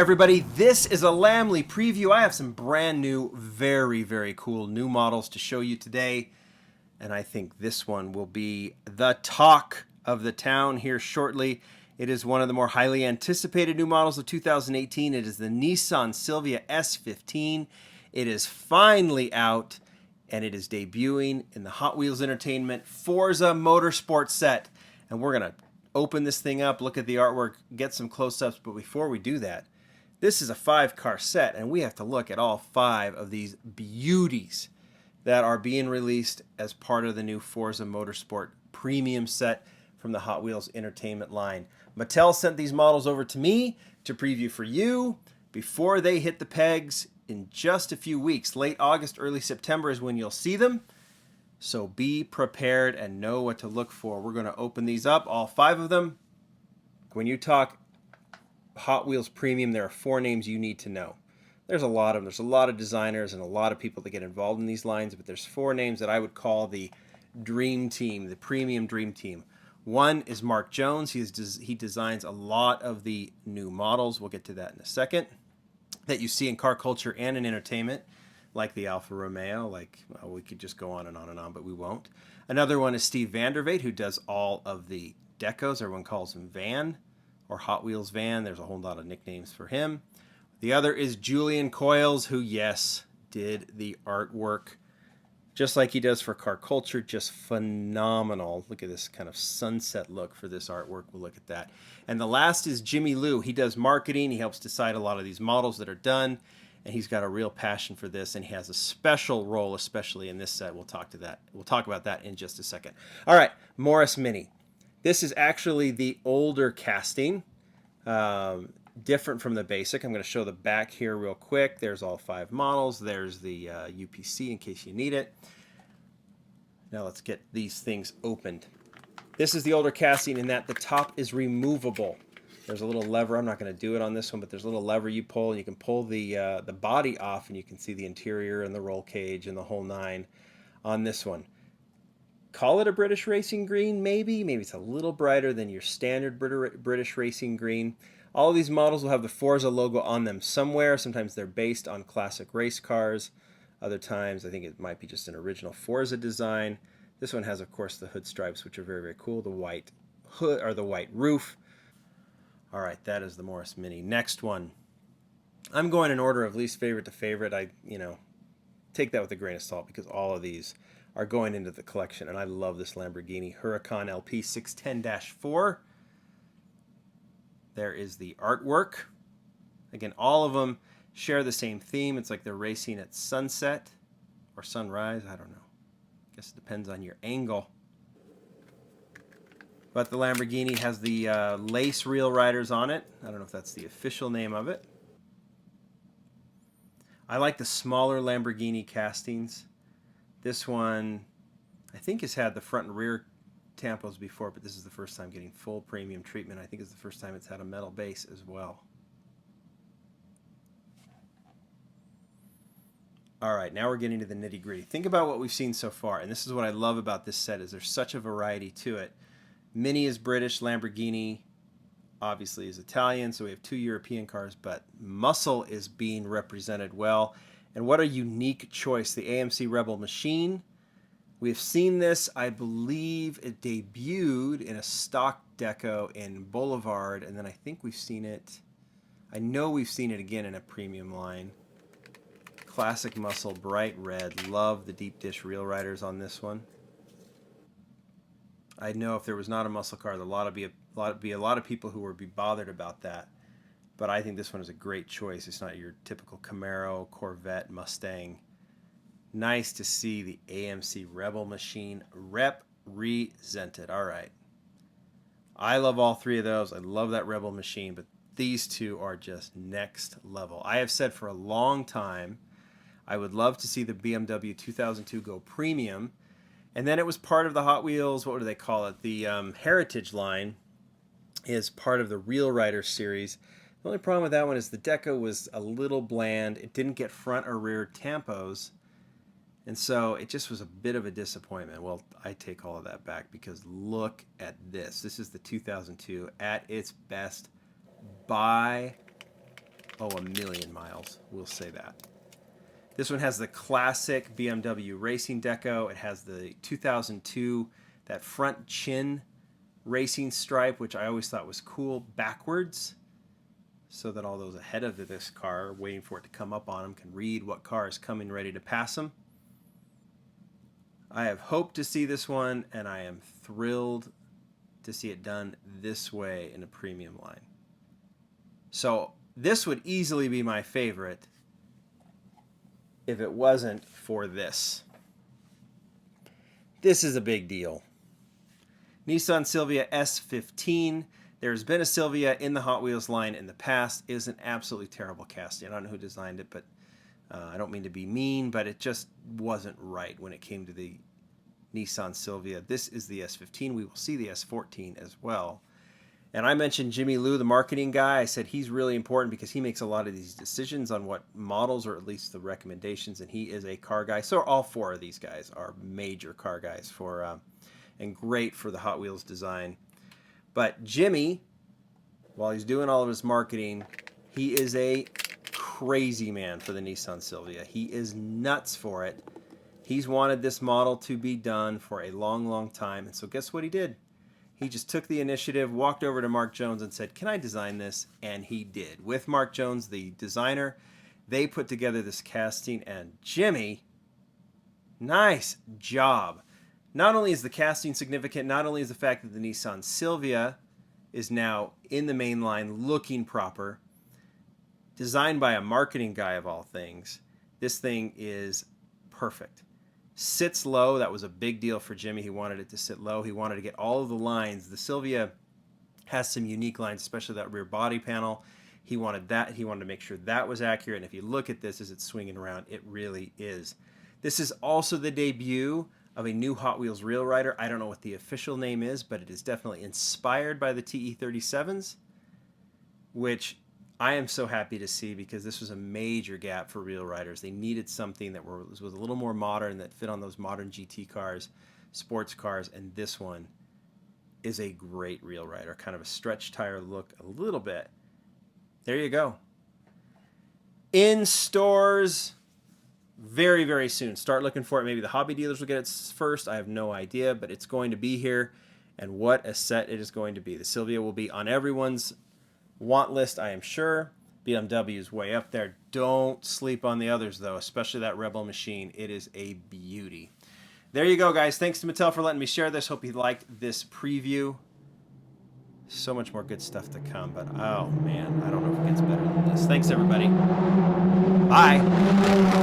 everybody, this is a Lamley preview. I have some brand new, very, very cool new models to show you today. And I think this one will be the talk of the town here shortly. It is one of the more highly anticipated new models of 2018. It is the Nissan Silvia S15. It is finally out, and it is debuting in the Hot Wheels Entertainment Forza Motorsports set. And we're going to open this thing up, look at the artwork, get some close-ups. But before we do that, this is a 5-car set, and we have to look at all 5 of these beauties that are being released as part of the new Forza Motorsport premium set from the Hot Wheels Entertainment line. Mattel sent these models over to me to preview for you before they hit the pegs in just a few weeks. Late August, early September is when you'll see them. So be prepared and know what to look for. We're going to open these up, all 5 of them. When you talk Hot Wheels Premium, there are 4 names you need to know. There's a lot of them. There's a lot of designers and a lot of people that get involved in these lines, but there's 4 names that I would call the dream team, the premium dream team. One is Mark Jones. He designs a lot of the new models. We'll get to that in a second. That you see in car culture and in entertainment, like the Alfa Romeo. Well, we could just go on and on and on, but we won't. Another one is Steve Vandervaet, who does all of the decos. Everyone calls him Van or Hot Wheels Van. There's a whole lot of nicknames for him. The other is Julian Coyles, who, yes, did the artwork just like he does for car culture. Just phenomenal. Look at this kind of sunset look for this artwork. We'll look at that. And the last is Jimmy Liu. He does marketing. He helps decide a lot of these models that are done, and he's got a real passion for this, and he has a special role, especially in this set. We'll talk about that in just a second. All right, Morris Mini. This is actually the older casting, different from the basic. I'm going to show the back here real quick. There's all 5 models. There's the UPC in case you need it. Now let's get these things opened. This is the older casting in that the top is removable. There's a little lever. I'm not going to do it on this one, but there's a little lever you pull, and you can pull the body off, and you can see the interior and the roll cage and the whole 9 on this one. Call it a British racing green, maybe. Maybe it's a little brighter than your standard British racing green. All of these models will have the Forza logo on them somewhere. Sometimes they're based on classic race cars. Other times, I think it might be just an original Forza design. This one has, of course, the hood stripes, which are very, very cool. The white hood, or the white roof. All right, that is the Morris Mini. Next one. I'm going in order of least favorite to favorite. I take that with a grain of salt because all of these are going into the collection, and I love this Lamborghini Huracan LP 610-4. There is the artwork. Again, all of them share the same theme. It's like they're racing at sunset or sunrise. I don't know. I guess it depends on your angle. But the Lamborghini has the lace reel riders on it. I don't know if that's the official name of it. I like the smaller Lamborghini castings. This one, I think, has had the front and rear tampos before, but this is the first time getting full premium treatment. I think it's the first time it's had a metal base as well. All right, now we're getting to the nitty-gritty. Think about what we've seen so far, and this is what I love about this set, is there's such a variety to it. Mini is British, Lamborghini obviously is Italian, so we have 2 European cars, but muscle is being represented well. And what a unique choice, the AMC Rebel Machine. We've seen this, I believe it debuted in a stock deco in Boulevard, and then I think we've seen it, I know we've seen it again in a premium line. Classic muscle, bright red. Love the deep dish reel riders on this one. I know if there was not a muscle car, there'd be a lot of people who would be bothered about that. But I think this one is a great choice. It's not your typical Camaro, Corvette, Mustang. Nice to see the AMC Rebel Machine represented. All right. I love all 3 of those. I love that Rebel Machine, but these 2 are just next level. I have said for a long time, I would love to see the BMW 2002 go premium. And then it was part of the Hot Wheels, what do they call it? The Heritage line is part of the Real Rider series. The only problem with that one is the deco was a little bland. It didn't get front or rear tampos. And so it just was a bit of a disappointment. Well, I take all of that back because look at this. This is the 2002 at its best by Oh, a million miles. We'll say that. This one has the classic BMW racing deco. It has the 2002, that front chin racing stripe, which I always thought was cool, backwards, so that all those ahead of this car, waiting for it to come up on them, can read what car is coming ready to pass them. I have hoped to see this one, and I am thrilled to see it done this way in a premium line. So this would easily be my favorite if it wasn't for this. This is a big deal. Nissan Silvia S15. There's been a Silvia in the Hot Wheels line in the past. It is an absolutely terrible casting. I don't know who designed it, but I don't mean to be mean, but it just wasn't right when it came to the Nissan Silvia. This is the S15. We will see the S14 as well. And I mentioned Jimmy Lou, the marketing guy. I said he's really important because he makes a lot of these decisions on what models, or at least the recommendations, and he is a car guy. So all four of these guys are major car guys for and great for the Hot Wheels design. But Jimmy, while he's doing all of his marketing, he is a crazy man for the Nissan Silvia. He is nuts for it. He's wanted this model to be done for a long, long time. And so guess what he did? He just took the initiative, walked over to Mark Jones and said, "Can I design this?" And he did. With Mark Jones, the designer, they put together this casting, and Jimmy, nice job. Not only is the casting significant, not only is the fact that the Nissan Silvia is now in the main line looking proper, designed by a marketing guy of all things, this thing is perfect. Sits low. That was a big deal for Jimmy. He wanted it to sit low. He wanted to get all of the lines. The Silvia has some unique lines, especially that rear body panel. He wanted that. He wanted to make sure that was accurate. And if you look at this as it's swinging around, it really is. This is also the debut of a new Hot Wheels Real Rider. I don't know what the official name is, but it is definitely inspired by the TE37s, which I am so happy to see because this was a major gap for Real Riders. They needed something that was a little more modern, that fit on those modern GT cars, sports cars, and this one is a great Real Rider. Kind of a stretch tire look a little bit. There you go. In stores very, very soon. Start looking for it. Maybe the hobby dealers will get it first. I have no idea, but it's going to be here. And what a set it is going to be. The Silvia will be on everyone's want list, I am sure. BMW is way up there. Don't sleep on the others, though, especially that Rebel machine. It is a beauty. There you go, guys. Thanks to Mattel for letting me share this. Hope you liked this preview. So much more good stuff to come, but oh, man, I don't know if it gets better than this. Thanks, everybody. Bye.